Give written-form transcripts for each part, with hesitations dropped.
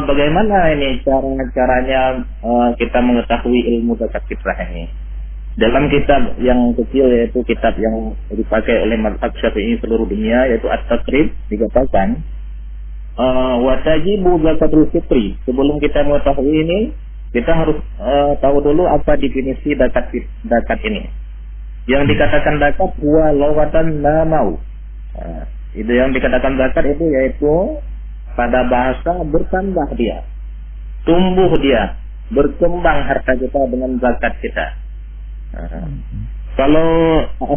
Bagaimana ini caranya kita mengetahui ilmu zakat fitrah ini? Dalam kitab yang kecil, yaitu kitab yang dipakai oleh mazhab Syafi'i seluruh dunia, yaitu At-Taqrib, dikatakan wa tajibu zakatul fitri. Sebelum kita mengetahui ini, kita harus tahu dulu apa definisi zakat ini. Yang dikatakan zakat huwa lawatan namau. Itu yang dikatakan zakat itu yaitu pada bahasa bertambah dia, tumbuh dia, berkembang harta kita dengan zakat kita. Kalau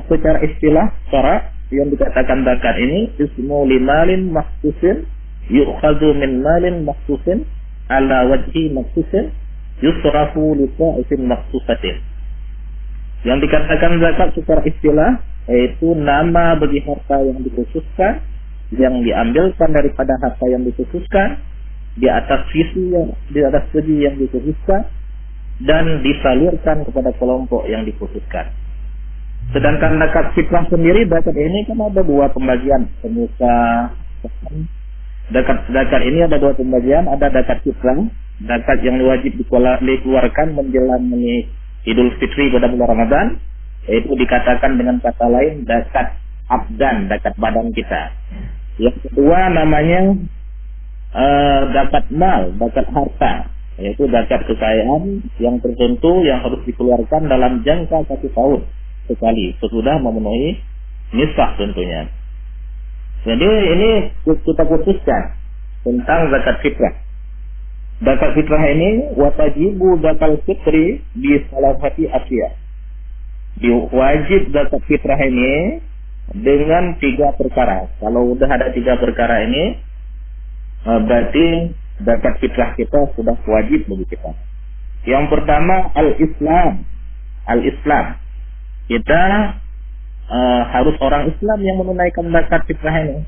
secara istilah syara yang dikatakan zakat ini ismu limalin maksusin yu'khadhu min malin maksusin ala wajhi maksusin yusrafu li ta'ifin maksusatin. Yang dikatakan zakat secara istilah yaitu nama bagi harta yang dikhususkan, yang diambilkan daripada harta yang dikhususkan di atas segi yang dikhususkan dan disalurkan kepada kelompok yang dikhususkan. Sedangkan zakat fitrah sendiri, zakat ini kan ada dua pembagian. Zakat ini ada dua pembagian, ada zakat fitrah, zakat yang wajib dikeluarkan menjelang Idul Fitri pada bulan Ramadan, yaitu dikatakan dengan kata lain zakat abdan, zakat badan kita. Yang kedua namanya zakat mal, zakat harta, yaitu zakat kekayaan yang tertentu yang harus dikeluarkan dalam jangka 1 tahun sekali sesudah memenuhi nisab tentunya. Jadi ini kita khususkan tentang zakat fitrah. Zakat fitrah ini watajibu zakat fitri di salahati asya. Wajib zakat fitrah ini dengan 3 perkara. Kalau udah ada 3 perkara ini, berarti zakat fitrah kita sudah wajib bagi kita. Yang pertama al-Islam. Al-Islam. Kita harus orang Islam yang menunaikan zakat fitrah ini.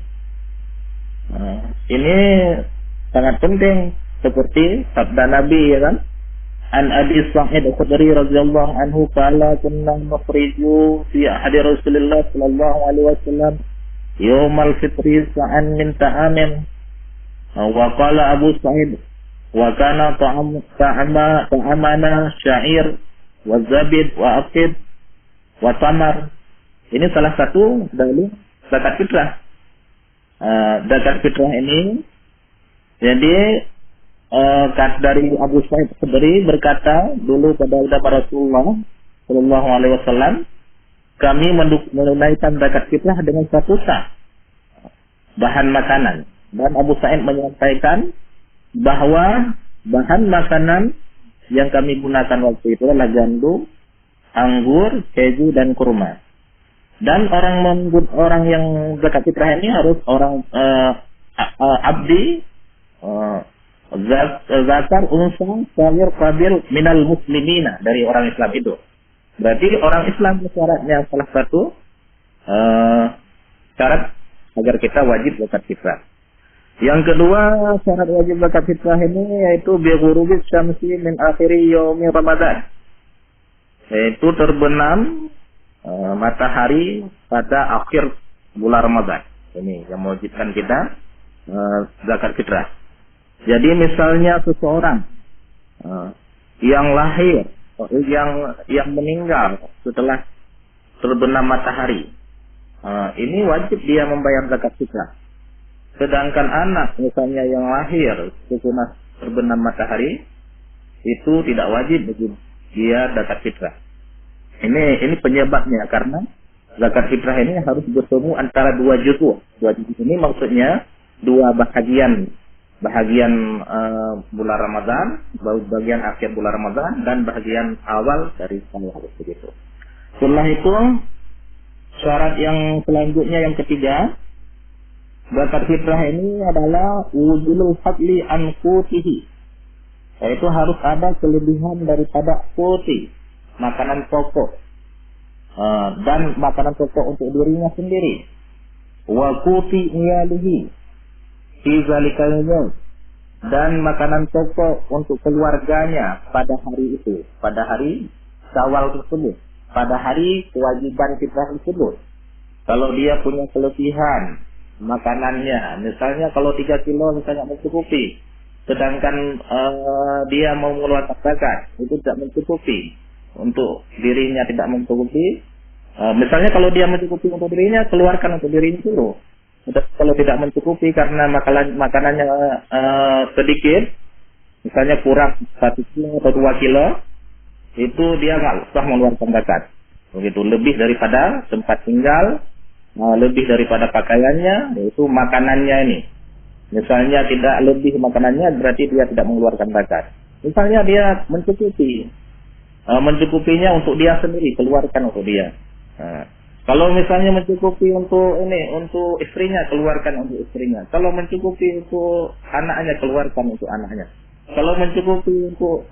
Ini sangat penting, seperti sabda Nabi, ya kan? An Abi Sa'id Al-Khudri radhiyallahu anhu qala kunna nukhriju fi ahdi Rasulillah sallallahu alaihi wasallam yaumal fitri sa'an min ta'amin. Wa qala Abu Sa'id wa kana ta'amana sya'ir wa zabid wa aqid wa tamar. Ini salah satu dari zakat fitrah. Zakat fitrah ini jadi dari Abu Sa'id Khudri berkata dulu pada Rasulullah sallallahu alaihi wasallam, kami menunaikan zakat fitrah dengan 1 sa' bahan makanan. Dan Abu Sa'id menyampaikan bahwa bahan makanan yang kami gunakan waktu itu adalah gandum, anggur, keju dan kurma. Dan orang yang zakat fitrah ini harus orang abdi, zakar unsur salir qabil minal muslimina, dari orang Islam itu. Berarti orang Islam syaratnya salah satu syarat agar kita wajib zakat fitrah. Yang kedua syarat wajib zakat fitrah ini yaitu bi ghurubis syamsi min akhiri yaumi Ramadan, yaitu terbenam matahari pada akhir bulan Ramadan. Ini yang mewajibkan kita zakat fitrah. Jadi misalnya seseorang yang lahir, yang meninggal setelah terbenam matahari, ini wajib dia membayar zakat fitrah. Sedangkan anak misalnya yang lahir setelah terbenam matahari, itu tidak wajib bagi dia zakat fitrah. Ini penyebabnya karena zakat fitrah ini harus bertemu antara 2 juz'u. 2 juz'u ini maksudnya 2 bahagian bulan Ramadan, bagian akhir bulan Ramadan dan bagian awal dari Syawal begitu. Setelah itu syarat yang selanjutnya yang ketiga, zakat fitrah ini adalah wujudul fadli an qutihi, yaitu harus ada kelebihan daripada quti, makanan pokok, dan makanan pokok untuk dirinya sendiri, wa quti iyalihi fi zalikal yaum, dan makanan pokok untuk keluarganya pada hari itu, pada hari Syawal tersebut, pada hari kewajiban fitrah tersebut. Kalau dia punya kelebihan makanannya, misalnya kalau 3 kilo misalnya mencukupi, sedangkan dia mau mengeluarkan zakat, itu tidak mencukupi untuk dirinya, tidak mencukupi. Misalnya kalau dia mencukupi untuk dirinya, keluarkan untuk dirinya dulu. Kalau tidak mencukupi karena makanannya sedikit, misalnya kurang 1 kilo atau 2 kilo, itu dia nggak usah mengeluarkan zakat. Begitu, lebih daripada tempat tinggal, lebih daripada pakaiannya, yaitu makanannya ini. Misalnya tidak lebih makanannya, berarti dia tidak mengeluarkan zakat. Misalnya dia mencukupinya untuk dia sendiri, keluarkan untuk dia. Kalau misalnya mencukupi untuk istrinya, keluarkan untuk istrinya. Kalau mencukupi untuk anaknya, keluarkan untuk anaknya. Kalau mencukupi untuk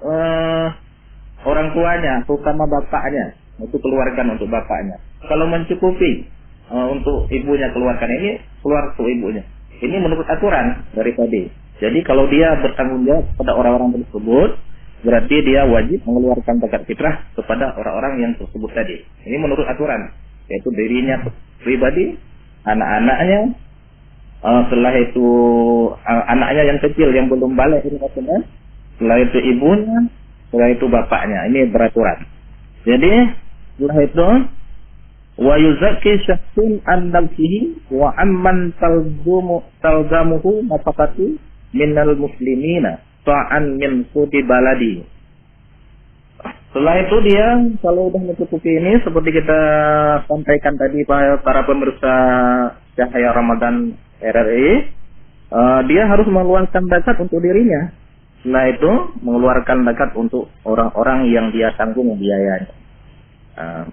orang tuanya, terutama bapaknya, itu keluarkan untuk bapaknya. Kalau mencukupi untuk ibunya, keluarkan ini, keluar untuk ibunya. Ini menurut aturan dari tadi. Jadi kalau dia bertanggung jawab pada orang-orang tersebut, berarti dia wajib mengeluarkan zakat fitrah kepada orang-orang yang tersebut tadi. Ini menurut aturan, yaitu dirinya pribadi, anak-anaknya, setelah itu anaknya yang kecil yang belum balik ini maksudnya, setelah itu ibunya, setelah itu bapaknya. Ini beraturan. Jadi setelah itu wa yuzakki syakhsun an nafsihi wa amman talzamuhu nafaqatu minal muslimina ta'an min sudi baladi. Setelah itu dia kalau udah mencukupi ini, seperti kita sampaikan tadi para pemirsa Cahaya Ramadan RRI, dia harus mengeluarkan zakat untuk dirinya. Setelah itu mengeluarkan zakat untuk orang-orang yang dia tanggung biayanya.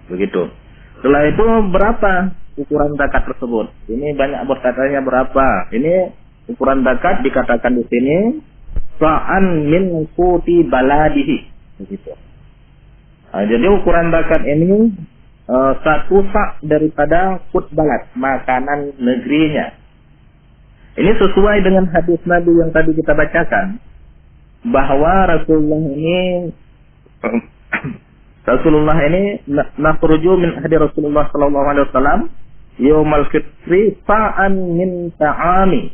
Begitu. Setelah itu berapa ukuran zakat tersebut? Ini banyak bertanya berapa. Ini ukuran zakat dikatakan di sini sa'an min quti baladihi. Begitu. Jadi ukuran zakat ini 1 sa' daripada qut balad, makanan negerinya. Ini sesuai dengan hadis Nabi yang tadi kita bacakan, bahwa Rasulullah ini nakhruju min ahdi Rasulullah sallallahu alaihi wasallam yaumal fitri sa'an min ta'ami.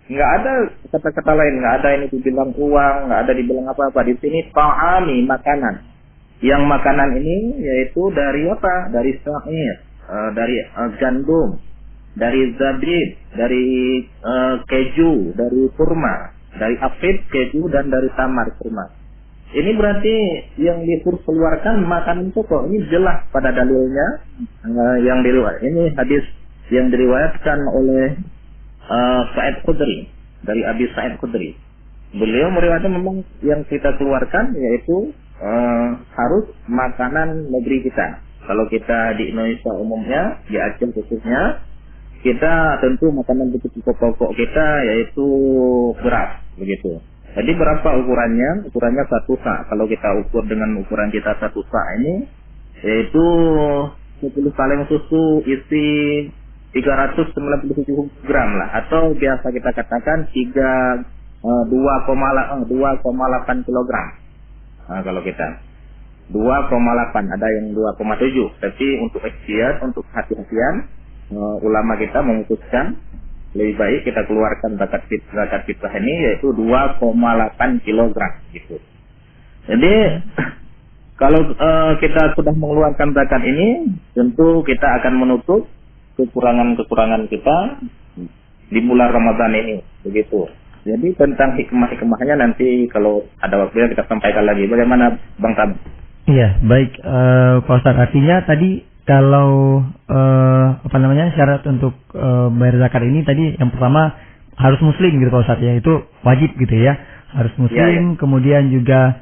Enggak ada kata-kata lain, enggak ada ini dibilang uang, enggak ada dibilang apa-apa. Di sini ta'ami, makanan. Yang makanan ini yaitu dari apa? Dari sa'ir, dari gandum, dari zabib, dari keju, dari kurma, dari afid, keju, dan dari tamar, kurma. Ini berarti yang dikeluarkan makanan pokok. Ini jelas pada dalilnya yang diriwayat. Ini hadis yang diriwayatkan oleh Sa'id Khudri, dari Abi Sa'id Khudri. Beliau meriwayatkan memang yang kita keluarkan yaitu harus makanan negeri kita. Kalau kita di Indonesia umumnya, di Aceh khususnya, kita tentu makanan pokok kita yaitu beras, begitu. Jadi berapa ukurannya? Ukurannya 1 sa'. Kalau kita ukur dengan ukuran kita 1 sa' ini, yaitu 10 kaleng susu isi 397 gram lah, atau biasa kita katakan 2,8 kilogram. Nah, kalau kita 2,8, ada yang 2,7. Tapi untuk ikhtiar, untuk hati-hatian, ulama kita memutuskan lebih baik kita keluarkan zakat fitrah ini yaitu 2,8 kilogram gitu. Jadi kalau kita sudah mengeluarkan zakat ini, tentu kita akan menutup kekurangan-kekurangan kita di bulan Ramadan ini, begitu. Jadi tentang hikmah-hikmahnya nanti kalau ada waktunya kita sampaikan lagi. Bagaimana Bang Tab? Iya, baik Pak Ustadz. Artinya tadi kalau syarat untuk bayar zakat ini tadi yang pertama harus muslim gitu Pak Ustadz ya, itu wajib gitu ya. Harus muslim, ya. Kemudian juga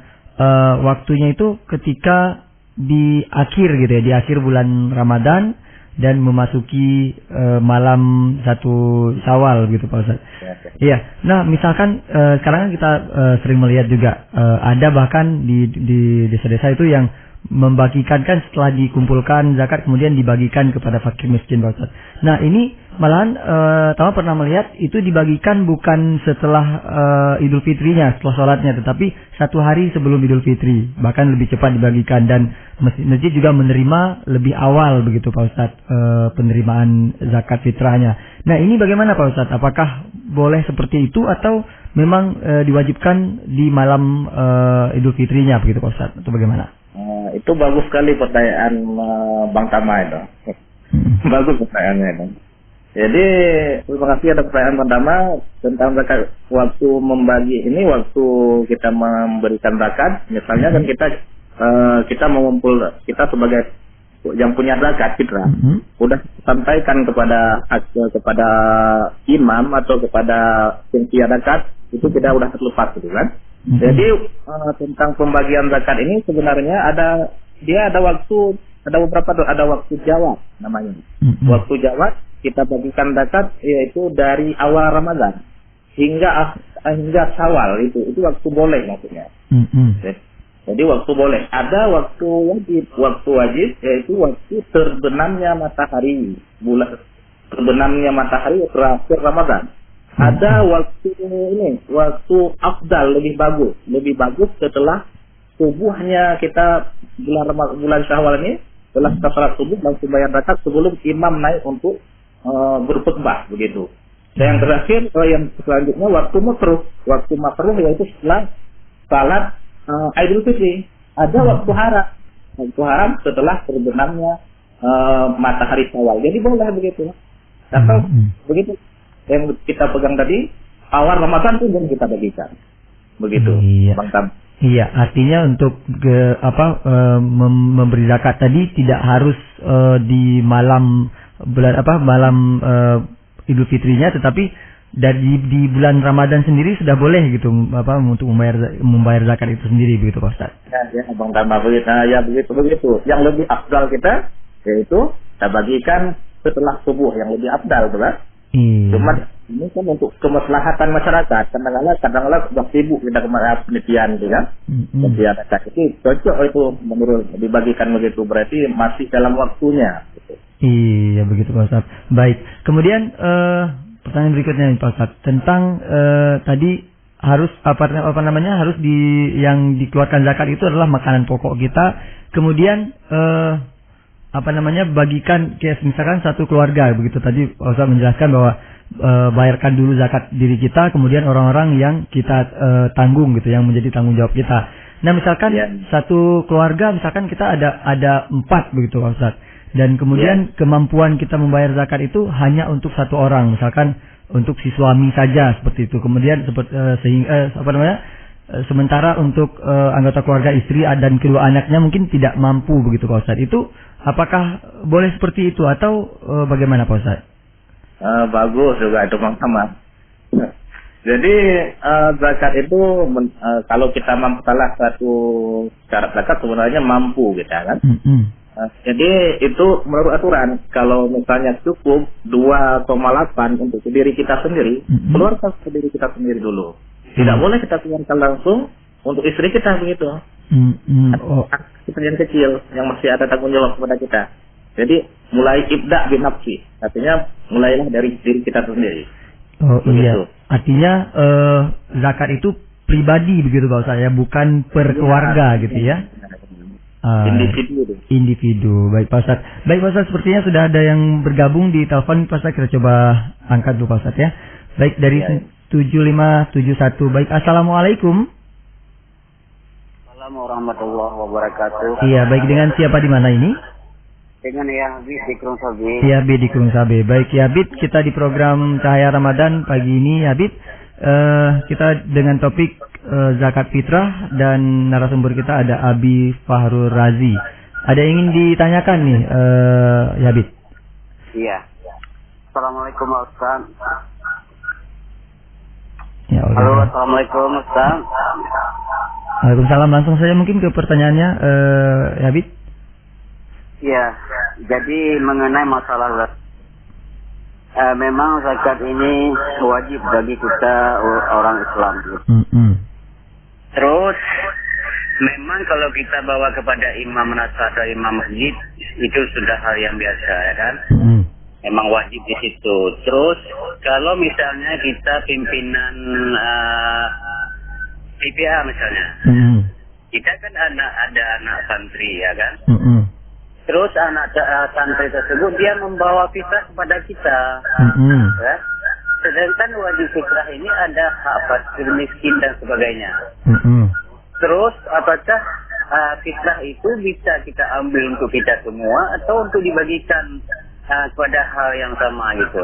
waktunya itu ketika di akhir gitu ya, di akhir bulan Ramadan dan memasuki malam 1 Syawal gitu Pak Ustadz. Iya. Nah, misalkan sekarang kan kita sering melihat juga ada bahkan di desa-desa itu yang membagikan kan setelah dikumpulkan zakat kemudian dibagikan kepada fakir miskin Pak Ustadz. Nah, ini malahan Tama pernah melihat itu dibagikan bukan setelah Idul Fitrinya, setelah sholatnya, tetapi 1 hari sebelum Idul Fitri, bahkan lebih cepat dibagikan, dan masjid juga menerima lebih awal begitu Pak Ustadz penerimaan zakat fitrahnya. Nah, ini bagaimana Pak Ustadz? Apakah boleh seperti itu atau memang diwajibkan di malam Idul Fitrinya begitu Pak Ustadz, atau bagaimana? Itu bagus sekali pertanyaan Bang Tama itu. Bagus pertanyaannya itu. Jadi terima kasih ada pertanyaan Bang Tama tentang zakat. Waktu membagi ini, waktu kita memberikan zakat, misalnya kan kita mengumpul, kita sebagai yang punya zakat fitrah, udah sampaikan kepada imam atau kepada panitia zakat, itu kita udah terlepas gitu kan. Jadi tentang pembagian zakat ini sebenarnya ada waktu jawab namanya. Waktu jawab kita bagikan zakat yaitu dari awal Ramadan hingga Syawal, itu waktu boleh maksudnya. Jadi waktu boleh. Ada waktu wajib. Waktu wajib yaitu waktu terbenamnya matahari, terbenamnya matahari terakhir Ramadan. Ada waktu waktu afdal, lebih bagus setelah subuhnya kita bulan Syawal ini, setelah kita salat subuh langsung bayar zakat sebelum imam naik untuk berkhutbah begitu. Dan yang terakhir yang selanjutnya waktu makruh yaitu setelah salat Idul Fitri. Ada waktu haram setelah terbenamnya matahari Syawal. Jadi boleh begitu. Atau begitu yang kita pegang tadi awal Ramadan pun belum kita bagikan. Begitu, Bang Tam. Iya, artinya untuk memberi zakat tadi tidak harus di malam Idul Fitrinya, tetapi di bulan Ramadan sendiri sudah boleh gitu untuk membayar zakat itu sendiri begitu Pak Ustaz. Ya, Bang Tam, begitu. Yang lebih afdal kita yaitu kita bagikan setelah subuh, yang lebih afdal, betul. Cuman ini kan untuk kemaslahatan masyarakat. Kadang-kadang sudah sibuk kita penelitian, gitu kan. Penelitian itu cocok itu menurut dibagikan begitu, berarti masih dalam waktunya. Gitu. Iya begitu Pak Ustaz. Baik. Kemudian pertanyaan berikutnya nih Pak Ustaz tentang tadi harus harus yang dikeluarkan zakat itu adalah makanan pokok kita. Kemudian bagikan kayak misalkan satu keluarga begitu, tadi Pak Ustaz menjelaskan bahwa bayarkan dulu zakat diri kita, kemudian orang-orang yang kita tanggung gitu, yang menjadi tanggung jawab kita. Nah misalkan satu keluarga, misalkan kita ada 4 begitu Pak Ustaz, dan kemudian kemampuan kita membayar zakat itu hanya untuk satu orang, misalkan untuk si suami saja seperti itu, kemudian sementara untuk anggota keluarga istri dan kedua anaknya mungkin tidak mampu begitu Pak Ustaz. Itu apakah boleh seperti itu atau bagaimana Pak Ustaz? Bagus juga itu Bang Ahmad. Jadi zakat itu kalau kita mampu, salah satu syarat zakat sebenarnya mampu kita kan. Jadi itu menurut aturan kalau misalnya cukup 2,8 untuk diri kita sendiri, keluarkan ke diri kita sendiri dulu. Tidak boleh kita keluarkan langsung untuk istri kita begitu. Kita yang kecil yang masih ada tanggung jawab kepada kita. Jadi mulai ibda bin nafsi, artinya mulailah dari diri kita sendiri. Oh begitu. Iya. Artinya zakat itu pribadi begitu Pak Ustaz ya, bukan per keluarga gitu ya. Individu. Baik Pak Ustaz. Baik Pak Ustaz, sepertinya sudah ada yang bergabung di telepon Pak Ustaz, kita coba angkat dulu Pak Ustaz ya. Baik dari 7571. Baik, assalamualaikum. Assalamualaikum warahmatullahi wabarakatuh. Iya, baik, dengan siapa di mana ini? Dengan Yabid di Krung Sabe. Yabid di Krung Sabe. Baik Yabid, kita di program Cahaya Ramadan pagi ini Yabid. Kita dengan topik zakat fitrah dan narasumber kita ada Abi Fahrul Razi. Ada yang ingin ditanyakan nih Yabid? Iya. Assalamualaikum Ustaz. Ya, halo, assalamualaikum Ustaz. Waalaikumsalam, langsung saja mungkin ke pertanyaannya Yabid. Iya, jadi mengenai masalah memang zakat ini wajib bagi kita orang Islam. Terus memang kalau kita bawa kepada imam atau imam masjid itu sudah hal yang biasa ya kan? Memang wajib di situ. Terus kalau misalnya kita pimpinan PPA misalnya, kita kan ada anak santri ya kan? Terus anak santri tersebut dia membawa fitrah kepada kita, ya? sedangkan wajib fitrah ini ada hak fakir miskin dan sebagainya. Terus apakah fitrah itu bisa kita ambil untuk kita semua atau untuk dibagikan kepada hal yang sama gitu?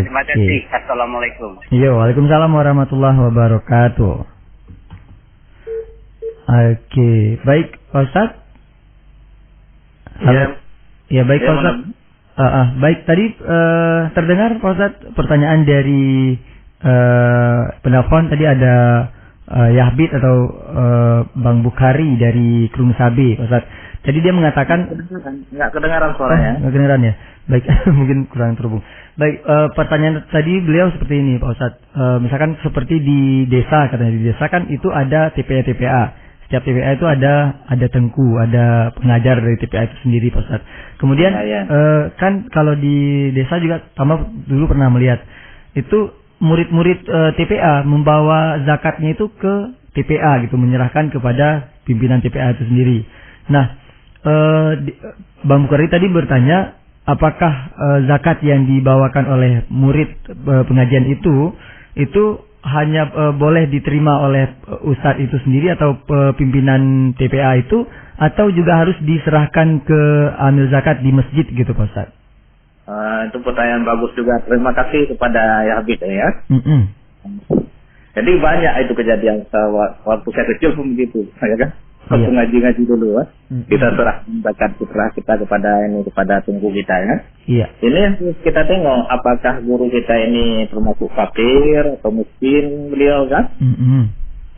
Terima kasih. Assalamualaikum. Iya, waalaikumsalam warahmatullahi wabarakatuh. Oke, baik Pak Ustaz. Halo. Ya baik Pak Ustaz. Baik, tadi terdengar Pak Ustaz pertanyaan dari penelpon. Tadi ada Yahbit atau Bang Bukhari dari Krung Sabe, Pak Ustaz. Jadi dia mengatakan nggak kedengaran suaranya. Nggak kedengaran ya. Baik, mungkin kurang terhubung. Baik, pertanyaan tadi beliau seperti ini Pak Ustaz. Misalkan seperti di desa, katanya di desa kan itu ada TPA. Setiap TPA itu ada tengku, ada pengajar dari TPA itu sendiri Pak Ustaz. Kemudian kan kalau di desa juga tambah dulu pernah melihat itu murid-murid TPA membawa zakatnya itu ke TPA gitu, menyerahkan kepada pimpinan TPA itu sendiri. Nah, Bang Bukhari tadi bertanya apakah zakat yang dibawakan oleh murid pengajian itu hanya boleh diterima oleh ustadz itu sendiri atau pimpinan TPA itu, atau juga harus diserahkan ke amil zakat di masjid gitu Pak Ustadz? Itu pertanyaan bagus juga. Terima kasih kepada Yahbit ya. Jadi banyak itu kejadian waktu saya kecil pun begitu, ya kan? Waktu ngaji dulu, kita serah zakat fitrah kita kepada tunggu kita ya. Iya. Ini yang kita tengok apakah guru kita ini termasuk fakir atau miskin beliau kan?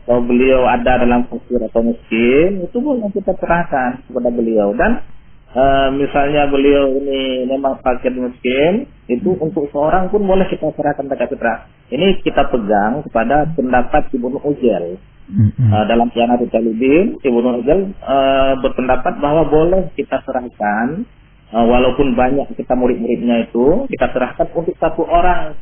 Kalau beliau ada dalam fakir atau miskin, itu boleh kita serahkan kepada beliau. Dan misalnya beliau ini memang fakir miskin, itu untuk seorang pun boleh kita serahkan zakat fitrah. Ini kita pegang kepada pendapat Ibnu Ujail. Dalam Kianatul Talibin, Ibnu Ujail berpendapat bahwa boleh kita serahkan, walaupun banyak kita murid-muridnya itu, kita serahkan untuk satu orang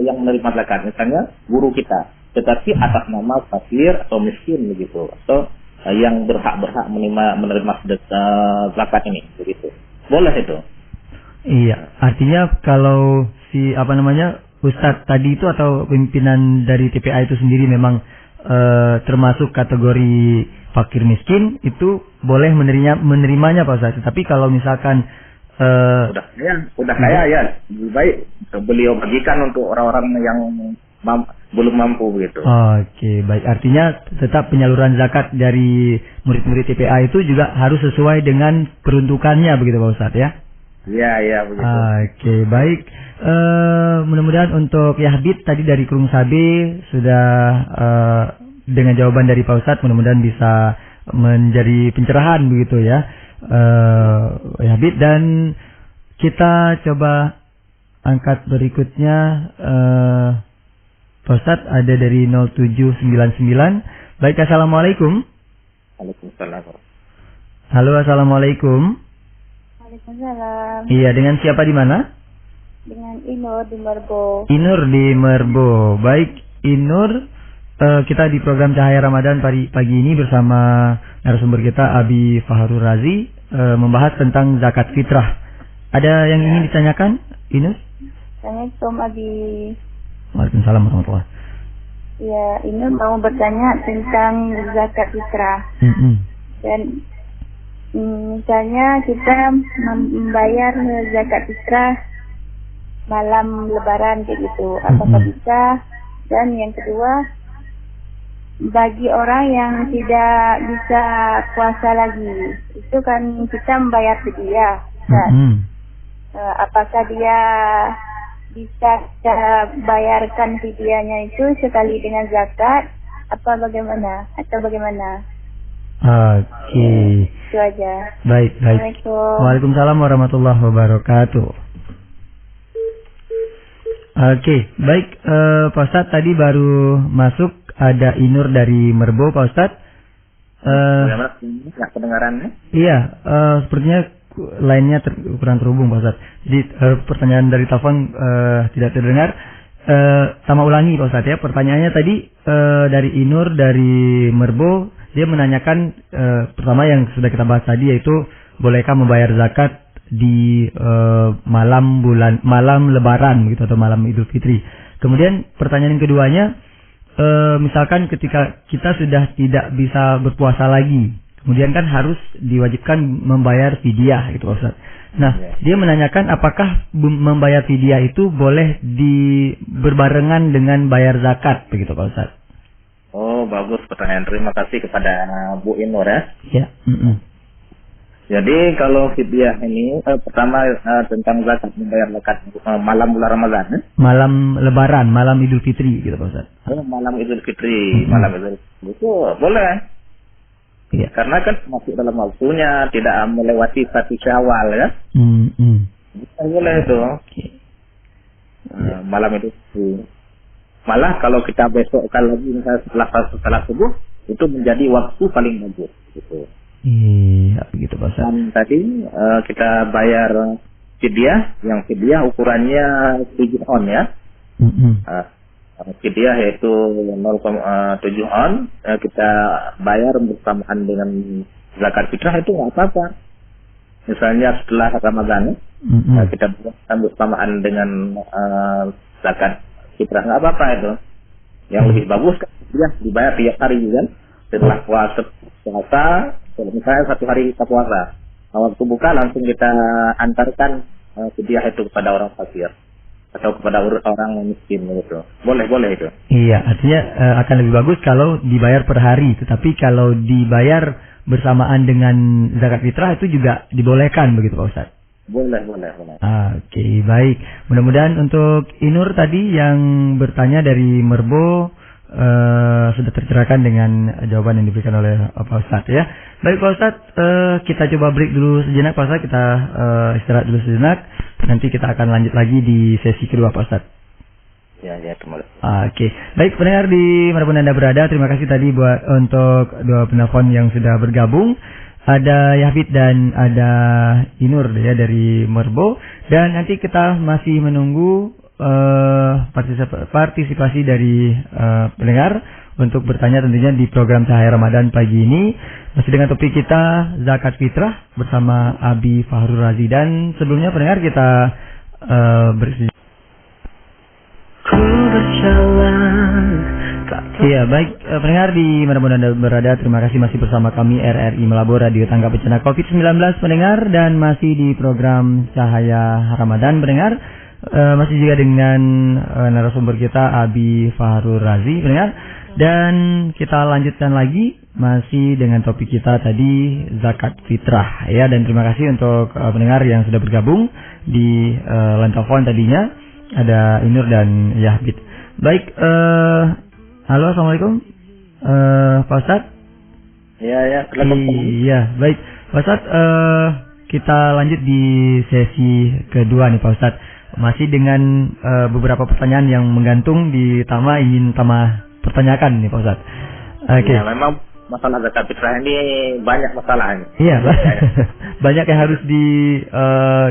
yang menerima zakat, misalnya guru kita, tetapi atas nama fakir atau miskin begitu, atau yang berhak menerima zakat ini begitu. Boleh itu. Iya, artinya kalau si Ustadz tadi itu atau pimpinan dari TPA itu sendiri memang termasuk kategori fakir miskin, itu boleh menerimanya Pak Ustadz. Tapi kalau misalkan udah kaya ya, lebih baik beliau bagikan untuk orang-orang yang belum mampu begitu. Oke, baik. Artinya tetap penyaluran zakat dari murid-murid TPA itu juga harus sesuai dengan peruntukannya begitu Pak Ustadz ya? Iya begitu. Oke, baik. Mudah-mudahan untuk Yahbit tadi dari Krung Sabe sudah dengan jawaban dari Pak Ustadz, mudah-mudahan bisa menjadi pencerahan begitu ya, Yahbit. Dan kita coba angkat berikutnya, Pak Ustadz ada dari 0799. Baik, assalamualaikum. Waalaikumsalam. Halo, assalamualaikum. Waalaikumsalam. Iya, dengan siapa di mana? Dengan Inur di Merbo. Inur di Merbo. Baik, Inur, kita di program Cahaya Ramadan pagi ini bersama narasumber kita Abi Fahrul Razi membahas tentang zakat fitrah. Ada yang ingin ditanyakan, Inur? Assalamualaikum Abi. Waalaikumsalam warahmatullahi. Ya, Inur mau bertanya tentang zakat fitrah. Dan misalnya kita membayar zakat fitrah malam Lebaran kayak gitu, apakah bisa? Dan yang kedua, bagi orang yang tidak bisa puasa lagi, itu kan kita membayar fidyah. Apakah dia bisa bayarkan fidyahnya itu sekali dengan zakat, bagaimana? Oke. Itu aja. Baik. Waalaikumsalam warahmatullahi wabarakatuh. Oke, baik Pak Ustadz, tadi baru masuk ada Inur dari Merbo Pak Ustadz. Nggak kedengarannya? Iya, sepertinya lainnya kurang terhubung Pak Ustadz. Jadi pertanyaan dari telepon tidak terdengar. Sama ulangi Pak Ustadz ya, pertanyaannya tadi dari Inur dari Merbo. Dia menanyakan pertama yang sudah kita bahas tadi, yaitu bolehkah membayar zakat di malam Lebaran begitu atau malam Idul Fitri. Kemudian pertanyaan yang keduanya, misalkan ketika kita sudah tidak bisa berpuasa lagi, kemudian kan harus diwajibkan membayar fidyah gitu Pak Ustaz. Nah, dia menanyakan apakah membayar fidyah itu boleh berbarengan dengan bayar zakat begitu Pak Ustaz. Oh, bagus pertanyaan. Terima kasih kepada Bu Inur ya. Ya. Jadi kalau fidyah ini pertama tentang zakat, membayar zakat malam bulan Ramadan. Malam Lebaran, malam Idul Fitri gitu Pak Ustaz. Oh, malam Idul Fitri, malam Idul Fitri itu boleh. Iya. Karena kan masuk dalam waktunya, tidak melewati 1 Syawal ya. Boleh itu. Okay. Malam itu. Malah kalau kita besokkan lagi misalnya setelah subuh, itu menjadi waktu paling bagus. Gitu. Iya, begitu Pak Ustaz. Dan tadi kita bayar fidyah, yang fidyah ukurannya 7 on ya. Fidyah yaitu 0,7 on, kita bayar bersamaan dengan zakat fitrah itu nggak apa-apa. Misalnya setelah Ramadan, kita bayar bersamaan dengan zakat fitrah nggak apa-apa itu. Yang lebih bagus kan dibayar tiap hari kan. Setelah puasa, misalnya 1 hari kita puasa, waktu buka langsung kita antarkan fidyah itu kepada orang fakir atau kepada orang miskin gitu. Boleh itu. Iya, artinya akan lebih bagus kalau dibayar per hari, tetapi kalau dibayar bersamaan dengan zakat fitrah itu juga dibolehkan begitu Pak Ustaz. Boleh. Oke, baik. Mudah-mudahan untuk Inur tadi yang bertanya dari Merbo sudah tercerahkan dengan jawaban yang diberikan oleh Pak Ustaz ya. Baik Pak Ustaz, kita coba break dulu sejenak Pak Ustaz, kita istirahat dulu sejenak. Nanti kita akan lanjut lagi di sesi kedua Pak Ustaz. Ya, kembali. Oke. Baik pendengar di manapun Anda berada, terima kasih tadi untuk 2 penelpon yang sudah bergabung. Ada Yahbid dan ada Inur ya dari Merbo. Dan nanti kita masih menunggu partisipasi dari pendengar untuk bertanya tentunya di program Cahaya Ramadan pagi ini. Masih dengan topik kita zakat fitrah bersama Abi Fahrul Razi. Dan sebelumnya pendengar kita Iya baik pendengar di mana-mana Anda berada, terima kasih masih bersama kami RRI Melabor Radio Tangga Bencana COVID-19 pendengar, dan masih di program Cahaya Ramadan pendengar. Masih juga dengan narasumber kita Abi Fahrul Razi pendengar. Dan kita lanjutkan lagi masih dengan topik kita tadi zakat fitrah ya. Dan terima kasih untuk pendengar yang sudah bergabung di line telepon tadinya, ada Inur dan Yahbid. Baik, halo assalamualaikum Pak Ustadz. Iya. Iya baik Pak Ustadz, kita lanjut di sesi kedua nih Pak Ustadz. Masih dengan beberapa pertanyaan yang menggantung di Tama ingin Tama pertanyakan nih Pak Ustadz. Oke. Ya, memang masalah zakat fitrah ini banyak masalahnya. Iya, banyak yang harus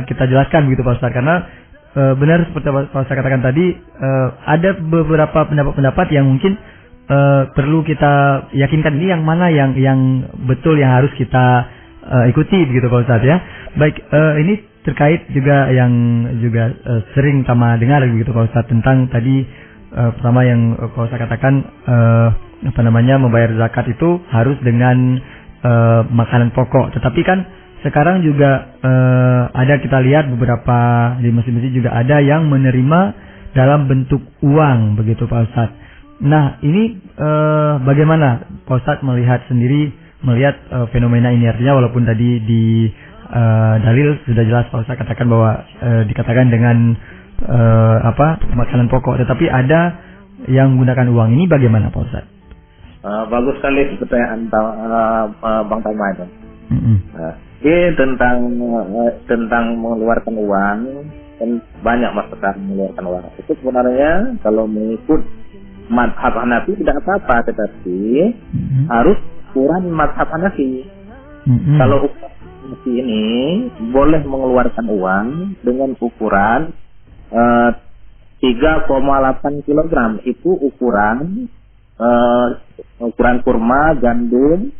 kita jelaskan begitu Pak Ustadz, karena benar seperti Pak Ustadz katakan tadi, ada beberapa pendapat-pendapat yang mungkin perlu kita yakinkan ini yang mana yang betul yang harus kita ikuti begitu Pak Ustadz ya. Baik, ini terkait juga yang juga sering Tama dengar begitu Pak Ustadz tentang tadi pertama yang Pak Ustadz katakan membayar zakat itu harus dengan makanan pokok. Tetapi kan sekarang juga ada kita lihat beberapa di masjid-masjid juga ada yang menerima dalam bentuk uang begitu Pak Ustadz. Nah ini bagaimana Pak Ustadz melihat fenomena ini, artinya walaupun tadi di dalil sudah jelas Pak Ustadz katakan bahwa dikatakan dengan makanan pokok, tetapi ada yang menggunakan uang, ini bagaimana Pak Ustadz? Bagus sekali pertanyaan Bang Tama itu. Ini tentang mengeluarkan uang, kan banyak masalah mengeluarkan uang. Itu sebenarnya kalau mengikut mazhab Hanafi tidak apa-apa, tetapi harus ukuran mazhab Hanafi. Kalau ukuran Hanafi ini boleh mengeluarkan uang dengan ukuran 3,8 kg. Itu ukuran kurma, gandum,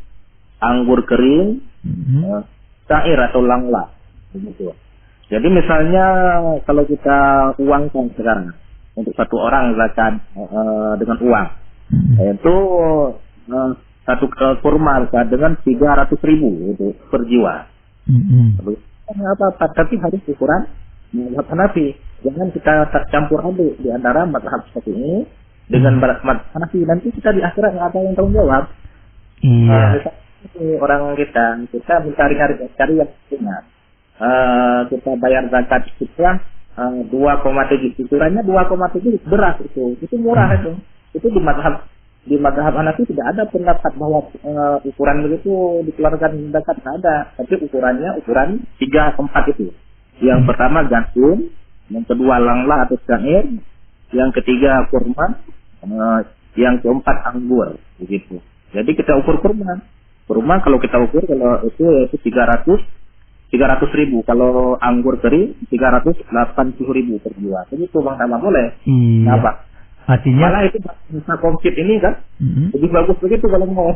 anggur kering, syair atau langla begitu. Jadi misalnya kalau kita uangkan sekarang untuk satu orang zakat dengan uang. Yaitu satu kurma dengan 300.000 itu per jiwa. Apa-apa, tapi harus ukuran mazhab Hanafi. Jangan kita tercampur aduk di antara mazhab Syafi'i dengan mazhab Hanafi. Nanti kita di akhirat nggak ada yang tanggung jawab. Iya. Orang kita mencari yang punya. Kita bayar zakat kita 2,7, ukurannya 2,7 beras itu murah itu di mazhab Hanafi tidak ada pendapat bahwa ukuran begitu dikeluarkan zakat, tidak ada, tapi ukuran 3/4 itu. Yang pertama gandum, yang kedua langlah atau syair, yang ketiga kurma, yang keempat anggur begitu. Jadi kita ukur kurma kalau kita ukur kalau itu 300.000, kalau anggur kering 380.000 per jiwa. Jadi itu Bang Tama boleh. Iya. Apa? Artinya malah itu bisa komplit ini kan lebih bagus begitu kalau mau.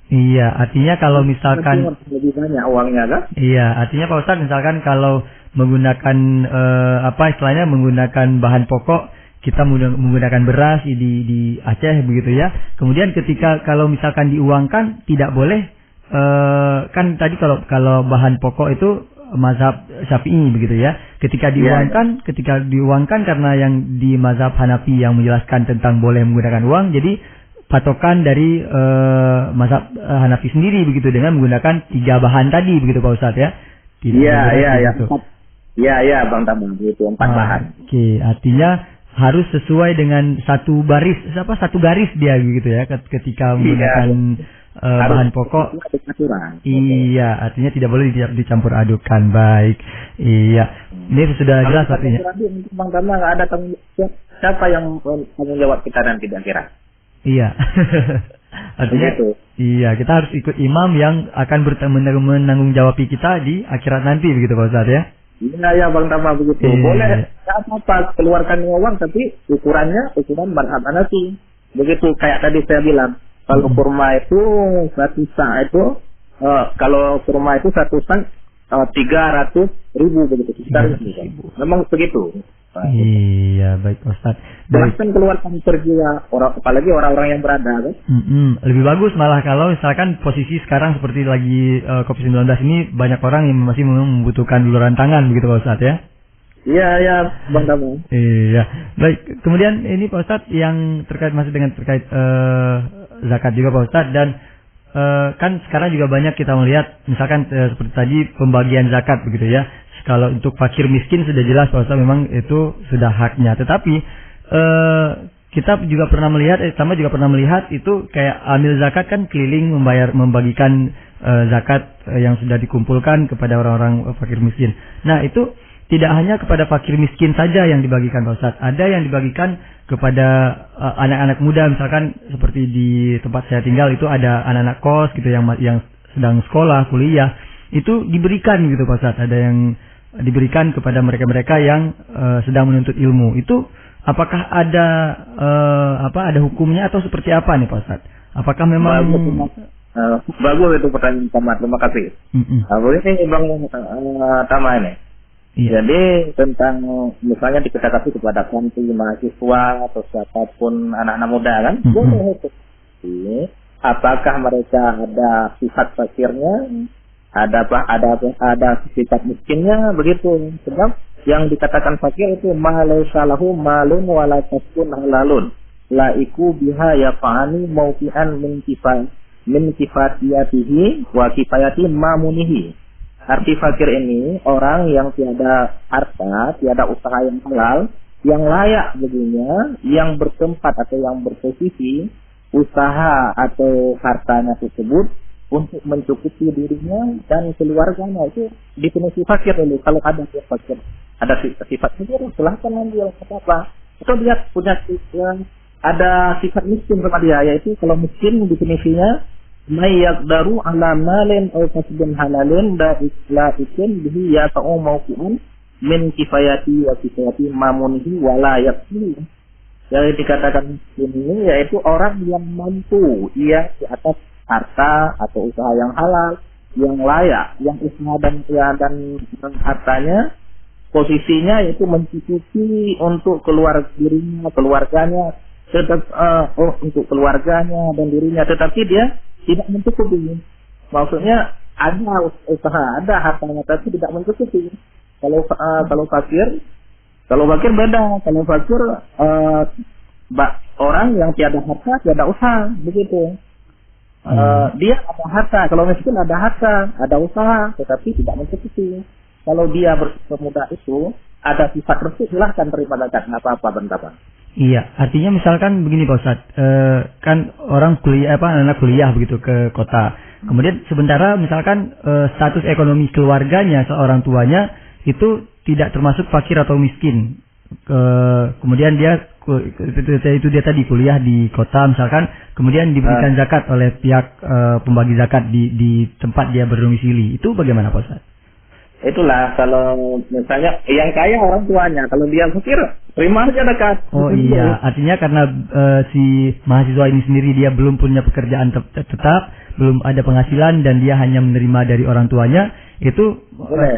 Iya, artinya kalau misalkan lebih banyak uangnya kan? Iya, artinya Pak Ustadz misalkan kalau menggunakan istilahnya menggunakan bahan pokok, kita menggunakan beras di Aceh begitu ya. Kemudian ketika kalau misalkan diuangkan tidak boleh, kan tadi kalau bahan pokok itu mazhab Syafi'i begitu ya. Ketika diuangkan karena yang di mazhab Hanafi yang menjelaskan tentang boleh menggunakan uang, jadi patokan dari mazhab Hanafi sendiri begitu dengan menggunakan 3 bahan tadi begitu Pak Ustadz ya. Iya, Bang Tamang itu 4 bahan. Oke, artinya harus sesuai dengan satu garis dia gitu ya ketika menggunakan bahan pokok. Iya, artinya tidak boleh dicampur adukan. Baik. Iya. Ini sudah jelas artinya. Bang Tamang nggak ada tanggung jawab. Siapa yang tanggung jawab kita nanti kira-kira? Iya. Artinya itu. Iya, kita harus ikut imam yang akan menanggung jawab kita di akhirat nanti begitu Pak Ustadz ya. Iya Bang Tama begitu. Boleh apa keluarkan uang tapi ukuran mazhab Hanafi. Begitu kayak tadi saya bilang, kalau kurma itu satu sa itu kalau kurma itu satu sa 300.000 begitu. Memang begitu. Iya, baik Ustaz. Bahkan keluarkan per jiwa apalagi orang-orang yang berada kan. Lebih bagus malah kalau misalkan posisi sekarang seperti lagi COVID-19 ini banyak orang yang masih membutuhkan uluran tangan begitu Pak Ustaz ya. Iya, Bang Tamu. Iya. Baik, kemudian ini Pak Ustaz yang terkait zakat juga Pak Ustaz, dan kan sekarang juga banyak kita melihat misalkan seperti tadi pembagian zakat begitu ya. Kalau untuk fakir miskin sudah jelas Pak Ustaz memang itu sudah haknya. Tetapi kita juga pernah melihat itu kayak amil zakat kan keliling membagikan zakat yang sudah dikumpulkan kepada orang-orang fakir miskin. Nah, itu tidak hanya kepada fakir miskin saja yang dibagikan Pak Ustaz. Ada yang dibagikan kepada anak-anak muda, misalkan seperti di tempat saya tinggal itu ada anak-anak kos gitu yang sedang sekolah, kuliah. Itu diberikan gitu Pak Ustaz. Ada yang diberikan kepada mereka-mereka yang sedang menuntut ilmu. Itu apakah ada hukumnya atau seperti apa nih Pak Ustaz? Apakah memang bagus itu pertanyaan Tama, terima kasih. Ini Bang Tama ini. Iya. Jadi tentang misalnya kita kasih kepada santri, mahasiswa atau siapapun anak-anak muda kan, boleh itu. Apakah mereka ada sifat fakirnya, ada sifat miskinnya begitu. Sebab yang dikatakan fakir itu ma laysa lahu malun wa la tasbun halalun laiku biha yafani mauqian min kifatiyatihi wa kifayati mamunihi. Arti fakir ini orang yang tiada harta, tiada usaha yang halal, yang layak baginya, yang bertempat atau yang berposisi usaha atau hartanya tersebut untuk mencukupi dirinya dan keluarganya. Itu definisi fakir dulu. Kalau ada fakir, ada sifat fakir, silahkan ambil apa. Atau dia punya ada sifat miskin sama dia, yaitu kalau miskin definisinya may yaqdaru ala malin aw kasbin halalin la ikin bihi yata'u mawqi'an min kifayati wa kifayati mamunihi wa la yakfi. Yang dikatakan ini yaitu orang yang mampu, ia di atas harta atau usaha yang halal, yang layak, yang usaha dan hartanya posisinya yaitu mencukupi untuk dirinya, keluarganya, untuk keluarganya dan dirinya, tetapi dia tidak mencukupi. Maksudnya ada usaha, ada hartanya, tapi tidak mencukupi. Kalau fakir beda. Kalau fakir orang yang tiada harta, tiada usaha, begitu. Dia ada harta, kalau miskin ada harta, ada usaha, tetapi tidak mencukupi. Kalau dia bermuda itu ada sifat resik, silahkan terima zakat, nggak apa-apa, bentapa. Iya, artinya misalkan begini Pak Ustadz, kan orang anak kuliah begitu ke kota. Kemudian sementara misalkan status ekonomi keluarganya, seorang tuanya itu tidak termasuk fakir atau miskin. Kemudian itu dia tadi kuliah di kota misalkan, kemudian diberikan zakat oleh pihak pembagi zakat di tempat dia berdomisili. Itu bagaimana Pak Ustadz? Itulah kalau misalnya yang kaya orang tuanya, kalau dia fakir terima aja zakat. Oh iya, artinya karena si mahasiswa ini sendiri dia belum punya pekerjaan tetap, belum ada penghasilan dan dia hanya menerima dari orang tuanya, itu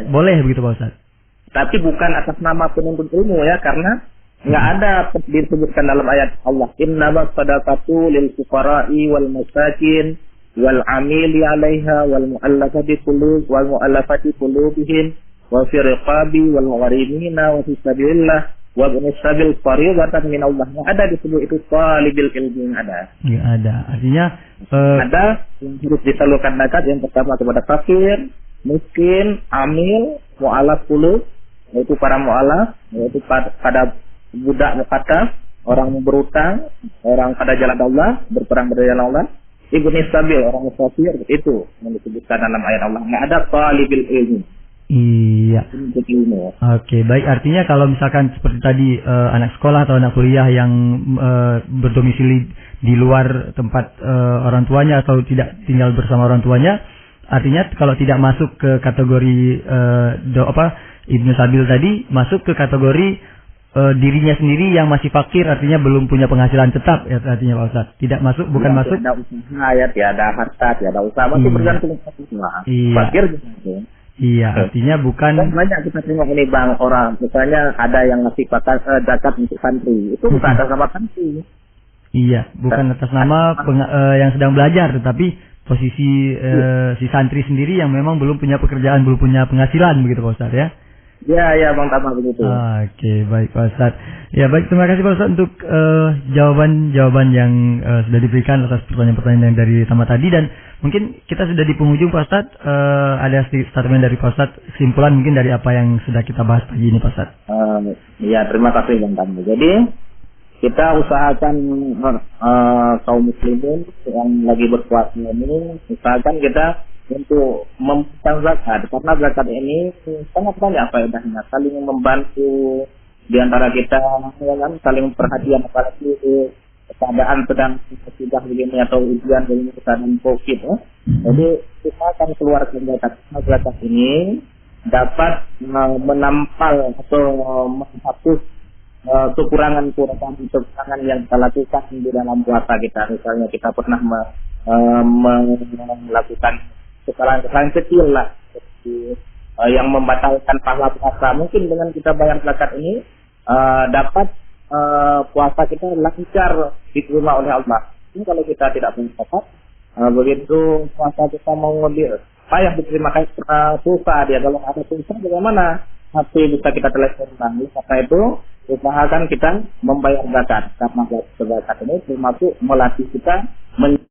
boleh begitu Pak Ustadz? Tapi bukan atas nama penuntut ilmu ya, karena nggak ada disebutkan dalam ayat Allah, innamas sadaqatu lil fuqara'i wal masakin wal amili 'alaiha wal mu'allafati qulubihim wa fi riqabi wal gharimina wa fi sabilillah wa ibnis sabil fariidatan min Allah. Nggak ada disebut itu talibil ilmi, ada. Nggak ada. Artinya ada yang harus disalurkan zakat yang pertama kepada fakir, miskin, amil, mu'allaf qulub, yaitu para mu'allaf, yaitu pada budak mukataf, orang berutang, orang pada jalan Allah, berperang pada jalan Allah, ibnis sabil, orang musafir, itu yang disebutkan dalam ayat Allah. Nggak ada talibil ilmi. Iya. Oke, baik. Artinya kalau misalkan seperti tadi anak sekolah atau anak kuliah yang berdomisili di luar tempat orang tuanya atau tidak tinggal bersama orang tuanya, artinya kalau tidak masuk ke kategori Ibnu Sabil tadi, masuk ke kategori dirinya sendiri yang masih fakir, artinya belum punya penghasilan tetap ya, artinya Pak Ustaz. Tidak masuk, bukan masuk. Tidak ada usaha ya, tiada harta, tiada usaha, masih bergantung usaha. Iya. Fakir gitu. Iya, artinya bukan. Banyak kita tengok ini bang, orang misalnya ada yang ngasih zakat untuk santri, itu bukan atas nama santri. Iya, bukan atas nama yang sedang belajar, tetapi posisi si santri sendiri yang memang belum punya pekerjaan, belum punya penghasilan begitu Pak Ustaz ya. Ya, Bang Tama begitu. Oke, baik Pak Ustaz. Ya, baik, terima kasih Pak Ustaz untuk jawaban-jawaban yang sudah diberikan atas pertanyaan-pertanyaan yang dari Tama tadi, dan mungkin kita sudah di penghujung Pak Ustaz. Ada statement dari Pak Ustaz, kesimpulan mungkin dari apa yang sudah kita bahas pagi ini Pak Ustaz. Ya, terima kasih Bang Tama. Jadi kita usahakan kaum muslimin yang lagi berpuasa ini, usahakan kita untuk memberikan zakat, karena zakat ini sangat banyak faedahnya, saling membantu di antara kita, ya kan, saling perhatian, apalagi keadaan sedang sudah begini atau ujian begini, keadaan COVID ya. Jadi kita akan keluarkan zakat ini dapat menampal atau menghapus kekurangan yang kita lakukan di dalam puasa kita. Misalnya kita pernah melakukan kesalahan-kesalahan kecil lah, yang membatalkan pahala puasa. Mungkin dengan kita bayar zakat ini dapat puasa kita lancar diterima oleh Allah. Ini kalau kita tidak punya zakat, begitu puasa kita mau payah diterima susah dia. Kalau ada susah bagaimana hati bisa kita telepon. Karena itu usahakan kita membayar zakat, karena zakat ini termasuk melatih kita